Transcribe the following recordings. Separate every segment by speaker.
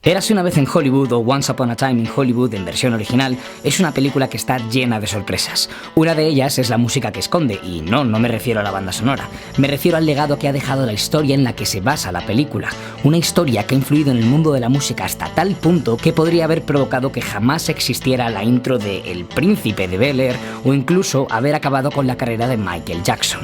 Speaker 1: Érase una vez en Hollywood o Once Upon a Time in Hollywood en versión original es una película que está llena de sorpresas. Una de ellas es la música que esconde, y no me refiero a la banda sonora, me refiero al legado que ha dejado la historia en la que se basa la película. Una historia que ha influido en el mundo de la música hasta tal punto que podría haber provocado que jamás existiera la intro de El Príncipe de Bel-Air o incluso haber acabado con la carrera de Michael Jackson.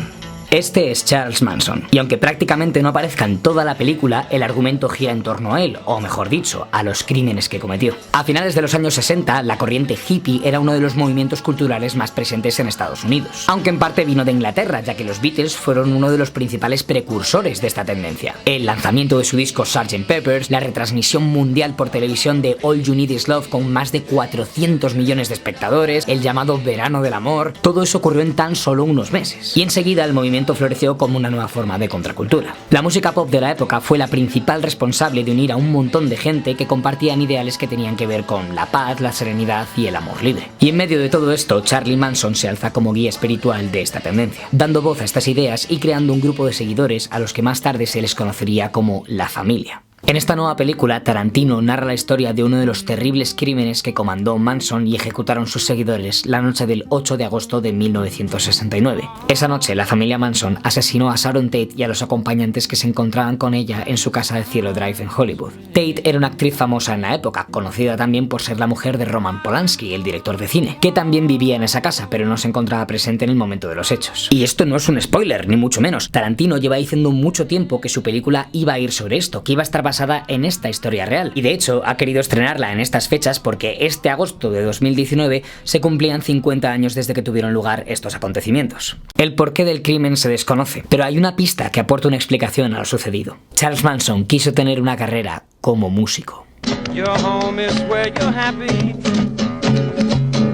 Speaker 1: Este es Charles Manson, y aunque prácticamente no aparezca en toda la película, el argumento gira en torno a él, o mejor dicho, a los crímenes que cometió. A finales de los años 60, la corriente hippie era uno de los movimientos culturales más presentes en Estados Unidos, aunque en parte vino de Inglaterra, ya que los Beatles fueron uno de los principales precursores de esta tendencia. El lanzamiento de su disco Sgt. Pepper's, la retransmisión mundial por televisión de All You Need Is Love con más de 400 millones de espectadores, el llamado Verano del Amor, todo eso ocurrió en tan solo unos meses. Y enseguida el movimiento floreció como una nueva forma de contracultura. La música pop de la época fue la principal responsable de unir a un montón de gente que compartían ideales que tenían que ver con la paz, la serenidad y el amor libre. Y en medio de todo esto, Charlie Manson se alza como guía espiritual de esta tendencia, dando voz a estas ideas y creando un grupo de seguidores a los que más tarde se les conocería como La Familia. En esta nueva película, Tarantino narra la historia de uno de los terribles crímenes que comandó Manson y ejecutaron sus seguidores la noche del 8 de agosto de 1969. Esa noche, la familia Manson asesinó a Sharon Tate y a los acompañantes que se encontraban con ella en su casa de Cielo Drive en Hollywood. Tate era una actriz famosa en la época, conocida también por ser la mujer de Roman Polanski, el director de cine, que también vivía en esa casa, pero no se encontraba presente en el momento de los hechos. Y esto no es un spoiler, ni mucho menos. Tarantino lleva diciendo mucho tiempo que su película iba a ir sobre esto, que iba a estar basada en esta historia real, y de hecho ha querido estrenarla en estas fechas porque este agosto de 2019 se cumplían 50 años desde que tuvieron lugar estos acontecimientos. El porqué del crimen se desconoce, pero hay una pista que aporta una explicación a lo sucedido. Charles Manson quiso tener una carrera como músico.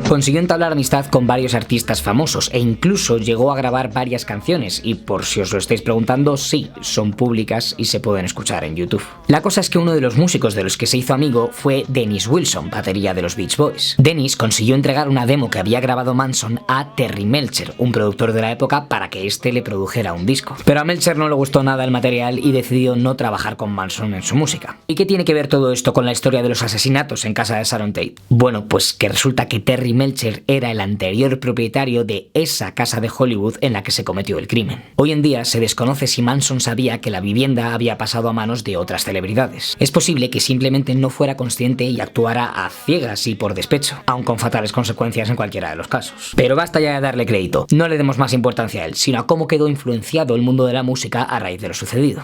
Speaker 1: Consiguió entablar amistad con varios artistas famosos e incluso llegó a grabar varias canciones, y por si os lo estáis preguntando, sí, son públicas y se pueden escuchar en YouTube. La cosa es que uno de los músicos de los que se hizo amigo fue Dennis Wilson, batería de los Beach Boys. Dennis consiguió entregar una demo que había grabado Manson a Terry Melcher, un productor de la época, para que éste le produjera un disco. Pero a Melcher no le gustó nada el material y decidió no trabajar con Manson en su música. ¿Y qué tiene que ver todo esto con la historia de los asesinatos en casa de Sharon Tate? Bueno, pues que resulta que Terry Melcher era el anterior propietario de esa casa de Hollywood en la que se cometió el crimen. Hoy en día se desconoce si Manson sabía que la vivienda había pasado a manos de otras celebridades. Es posible que simplemente no fuera consciente y actuara a ciegas y por despecho, aun con fatales consecuencias en cualquiera de los casos. Pero basta ya de darle crédito, no le demos más importancia a él, sino a cómo quedó influenciado el mundo de la música a raíz de lo sucedido.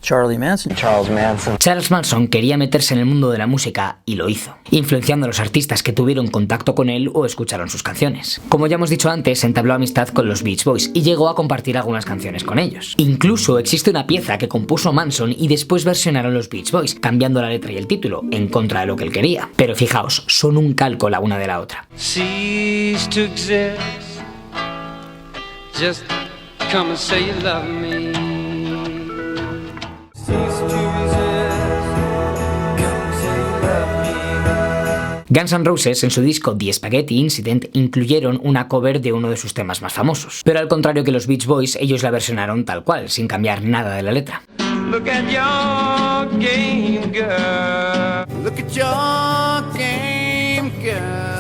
Speaker 1: Charles Manson quería meterse en el mundo de la música y lo hizo, influenciando a los artistas que tuvieron contacto con él o escucharon sus canciones. Como ya hemos dicho antes, entabló amistad con los Beach Boys y llegó a compartir algunas canciones con ellos. Incluso existe una pieza que compuso Manson y después versionaron los Beach Boys, cambiando la letra y el título, en contra de lo que él quería. Pero fijaos, son un calco la una de la otra.
Speaker 2: Cease to exist. Just come and say you love me. Cease to
Speaker 1: Guns N' Roses en su disco The Spaghetti Incident incluyeron una cover de uno de sus temas más famosos, pero al contrario que los Beach Boys, ellos la versionaron tal cual, sin cambiar nada de la letra.
Speaker 2: Look at your game, girl. Look at your game, girl.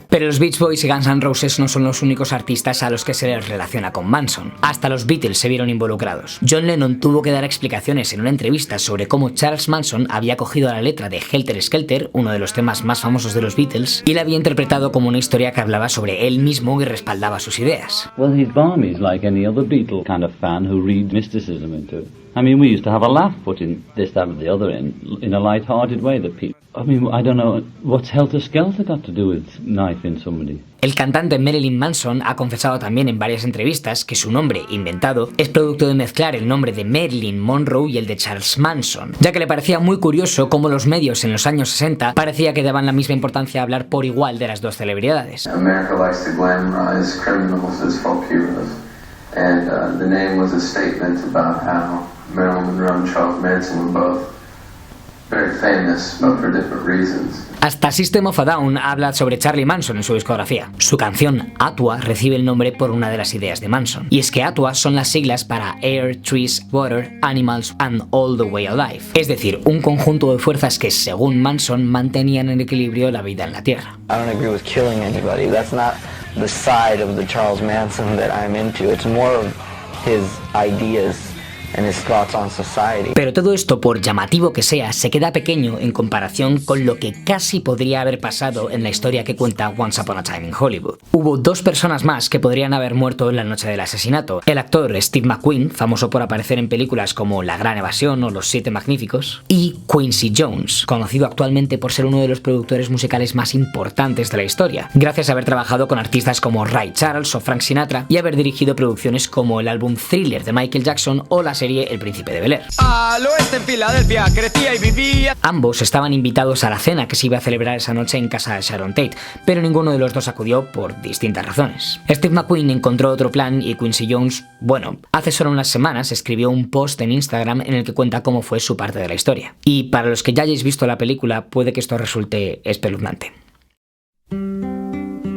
Speaker 1: Pero los Beach Boys y Guns N' Roses no son los únicos artistas a los que se les relaciona con Manson. Hasta los Beatles se vieron involucrados. John Lennon tuvo que dar explicaciones en una entrevista sobre cómo Charles Manson había cogido la letra de Helter Skelter, uno de los temas más famosos de los Beatles, y la había interpretado como una historia que hablaba sobre él mismo y respaldaba sus ideas.
Speaker 3: Well, he's balmy like any other Beatle kind of fan who read mysticism into it. I mean, we used to have a laugh putting this, that, and the other in a light-hearted way that people... I mean, I don't know, what's Helter Skelter got to do with knifing somebody?
Speaker 1: El cantante Marilyn Manson ha confesado también en varias entrevistas que su nombre, inventado, es producto de mezclar el nombre de Marilyn Monroe y el de Charles Manson, ya que le parecía muy curioso cómo los medios en los años 60 parecía que daban la misma importancia a hablar por igual de las dos celebridades.
Speaker 4: America likes to glamorize criminals as folk heroes, and the name was a statement about how Marilyn Monroe and Charles Manson were both very famous, but for different reasons.
Speaker 1: Hasta System of a Down habla sobre Charlie Manson en su discografía. Su canción Atwa recibe el nombre por una de las ideas de Manson. Y es que Atwa son las siglas para Air, Trees, Water, Animals and All the Way Alive. Es decir, un conjunto de fuerzas que, según Manson, mantenían en equilibrio la vida en la Tierra.
Speaker 5: I don't agree with killing anybody. That's not the side of the Charles Manson that I'm into. It's more of his ideas and his thoughts on society.
Speaker 1: Pero todo esto, por llamativo que sea, se queda pequeño en comparación con lo que casi podría haber pasado en la historia que cuenta Once Upon a Time in Hollywood. Hubo dos personas más que podrían haber muerto en la noche del asesinato. El actor Steve McQueen, famoso por aparecer en películas como La Gran Evasión o Los Siete Magníficos, y Quincy Jones, conocido actualmente por ser uno de los productores musicales más importantes de la historia, gracias a haber trabajado con artistas como Ray Charles o Frank Sinatra y haber dirigido producciones como el álbum Thriller de Michael Jackson o la serie El Príncipe de Bel-Air.
Speaker 2: Al oeste en Filadelfia crecía y vivía.
Speaker 1: Ambos estaban invitados a la cena que se iba a celebrar esa noche en casa de Sharon Tate, pero ninguno de los dos acudió por distintas razones. Steve McQueen encontró otro plan y Quincy Jones, bueno, hace solo unas semanas escribió un post en Instagram en el que cuenta cómo fue su parte de la historia. Y para los que ya hayáis visto la película, puede que esto resulte espeluznante.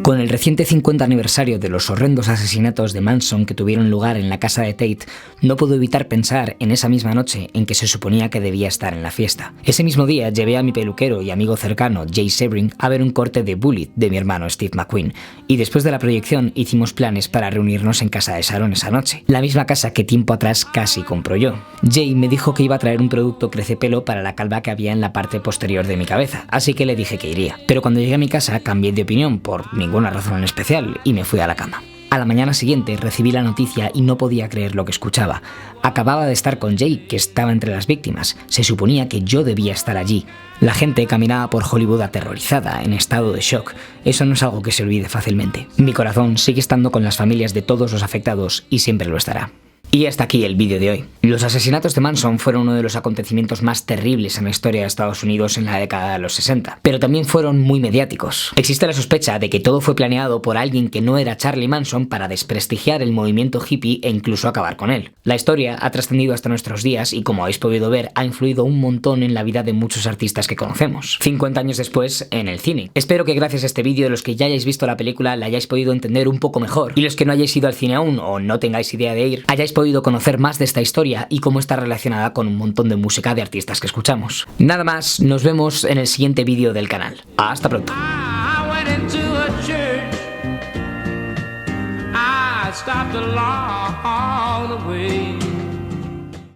Speaker 1: Con el reciente 50 aniversario de los horrendos asesinatos de Manson que tuvieron lugar en la casa de Tate, no puedo evitar pensar en esa misma noche en que se suponía que debía estar en la fiesta. Ese mismo día llevé a mi peluquero y amigo cercano, Jay Sebring, a ver un corte de Bullitt de mi hermano Steve McQueen, y después de la proyección hicimos planes para reunirnos en casa de Sharon esa noche, la misma casa que tiempo atrás casi compro yo. Jay me dijo que iba a traer un producto crecepelo para la calva que había en la parte posterior de mi cabeza, así que le dije que iría. Pero cuando llegué a mi casa cambié de opinión por ninguna razón en especial y me fui a la cama. A la mañana siguiente recibí la noticia y no podía creer lo que escuchaba. Acababa de estar con Jay, que estaba entre las víctimas. Se suponía que yo debía estar allí. La gente caminaba por Hollywood aterrorizada, en estado de shock. Eso no es algo que se olvide fácilmente. Mi corazón sigue estando con las familias de todos los afectados y siempre lo estará. Y hasta aquí el vídeo de hoy. Los asesinatos de Manson fueron uno de los acontecimientos más terribles en la historia de Estados Unidos en la década de los 60, pero también fueron muy mediáticos. Existe la sospecha de que todo fue planeado por alguien que no era Charlie Manson para desprestigiar el movimiento hippie e incluso acabar con él. La historia ha trascendido hasta nuestros días y, como habéis podido ver, ha influido un montón en la vida de muchos artistas que conocemos. 50 años después, en el cine. Espero que gracias a este vídeo, los que ya hayáis visto la película la hayáis podido entender un poco mejor, y los que no hayáis ido al cine aún o no tengáis idea de ir, hayáis podido conocer más de esta historia y cómo está relacionada con un montón de música de artistas que escuchamos. Nada más, nos vemos en el siguiente vídeo del canal. Hasta pronto.
Speaker 2: I stopped along the way.